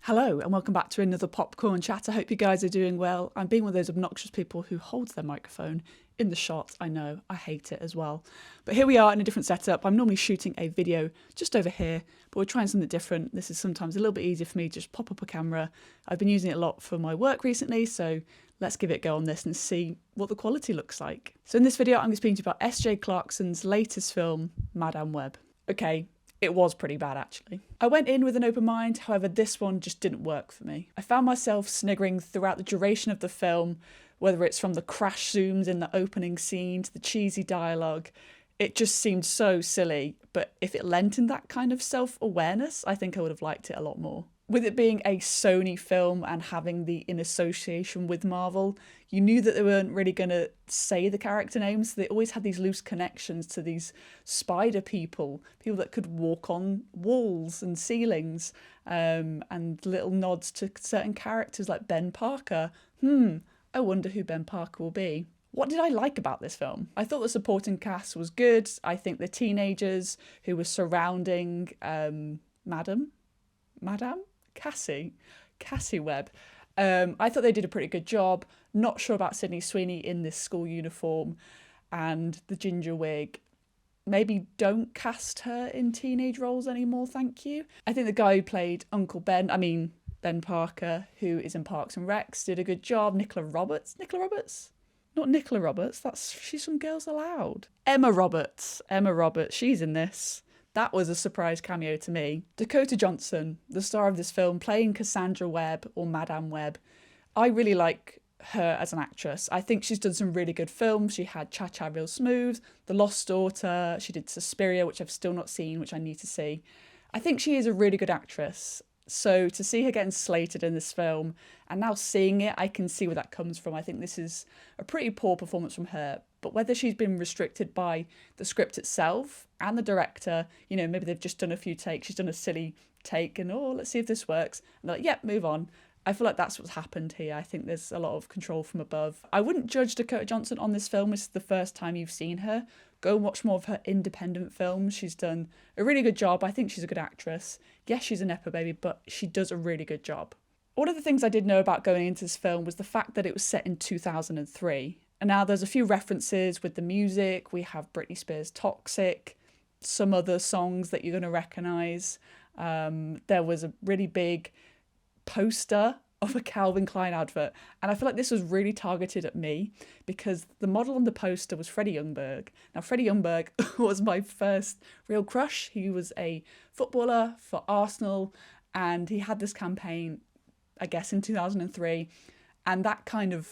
Hello and welcome back to another popcorn chat. I hope you guys are doing well. I'm being one of those obnoxious people who holds their microphone in the shot. I know, I hate it as well. But here we are in a different setup. I'm normally shooting a video just over here, but we're trying something different. This is sometimes a little bit easier for me to just pop up a camera. I've been using it a lot for my work recently, so let's give it a go on this and see what the quality looks like. So in this video, I'm going to speak to you about S.J. Clarkson's latest film, Madame Web. Okay. It was pretty bad, actually. I went in with an open mind, however, this one just didn't work for me. I found myself sniggering throughout the duration of the film, whether it's from the crash zooms in the opening scene to the cheesy dialogue. It just seemed so silly, but if it lent in that kind of self-awareness, I think I would have liked it a lot more. With it being a Sony film and having the in association with Marvel, you knew that they weren't really going to say the character names. So they always had these loose connections to these spider people that could walk on walls and ceilings, and little nods to certain characters like Ben Parker. I wonder who Ben Parker will be. What did I like about this film? I thought the supporting cast was good. I think the teenagers who were surrounding Madame Cassie Webb. I thought they did a pretty good job. Not sure about Sydney Sweeney in this school uniform and the ginger wig. Maybe don't cast her in teenage roles anymore, thank you. I think the guy who played Ben Parker, who is in Parks and Recs, did a good job. Nicola Roberts? Not Nicola Roberts, she's from Girls Aloud. Emma Roberts, she's in this. That was a surprise cameo to me. Dakota Johnson, the star of this film, playing Cassandra Webb or Madame Webb. I really like her as an actress. I think she's done some really good films. She had Cha Cha Real Smooth, The Lost Daughter, she did Suspiria, which I've still not seen, which I need to see. I think she is a really good actress. So to see her getting slated in this film and now seeing it, I can see where that comes from. I think this is a pretty poor performance from her. But whether she's been restricted by the script itself and the director, maybe they've just done a few takes, she's done a silly take and, let's see if this works. And they're like, yep, move on. I feel like that's what's happened here. I think there's a lot of control from above. I wouldn't judge Dakota Johnson on this film. This is the first time you've seen her. Go and watch more of her independent films. She's done a really good job. I think she's a good actress. Yes, she's a Nepo baby, but she does a really good job. One of the things I did know about going into this film was the fact that it was set in 2003. And now there's a few references with the music. We have Britney Spears' Toxic, some other songs that you're going to recognise. There was a really big poster of a Calvin Klein advert. And I feel like this was really targeted at me because the model on the poster was Freddie Ljungberg. Now, Freddie Ljungberg was my first real crush. He was a footballer for Arsenal and he had this campaign, I guess, in 2003. And that kind of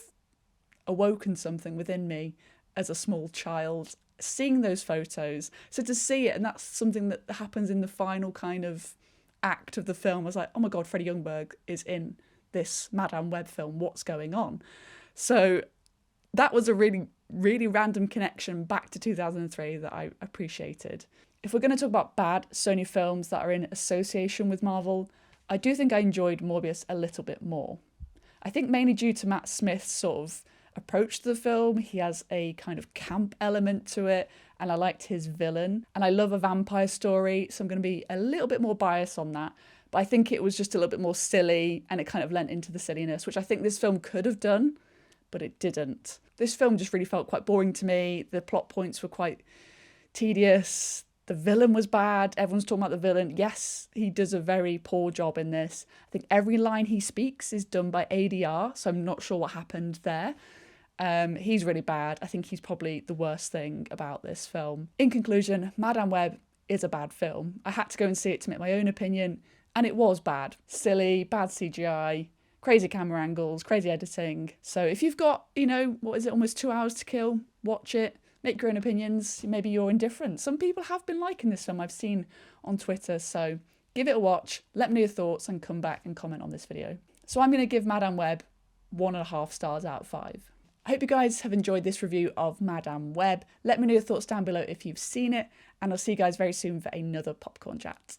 awoken something within me as a small child, seeing those photos. So to see it, and that's something that happens in the final kind of act of the film, I was like, oh my God, Freddie Ljungberg is in this Madame Web film, what's going on? So that was a really, really random connection back to 2003 that I appreciated. If we're going to talk about bad Sony films that are in association with Marvel, I do think I enjoyed Morbius a little bit more. I think mainly due to Matt Smith's sort of approach to the film. He has a kind of camp element to it, and I liked his villain. And I love a vampire story, so I'm going to be a little bit more biased on that. But I think it was just a little bit more silly, and it kind of lent into the silliness, which I think this film could have done, but it didn't. This film just really felt quite boring to me. The plot points were quite tedious. The villain was bad. Everyone's talking about the villain. Yes, he does a very poor job in this. I think every line he speaks is done by ADR, so I'm not sure what happened there. He's really bad. I think he's probably the worst thing about this film. In conclusion, Madame Web is a bad film. I had to go and see it to make my own opinion, and it was bad. Silly, bad CGI, crazy camera angles, crazy editing. So if you've got, almost 2 hours to kill, watch it, make your own opinions. Maybe you're indifferent. Some people have been liking this film, I've seen on Twitter, so give it a watch, let me know your thoughts, and come back and comment on this video. So I'm going to give Madame Web 1.5 stars out of 5. I hope you guys have enjoyed this review of Madame Web. Let me know your thoughts down below if you've seen it, and I'll see you guys very soon for another popcorn chat.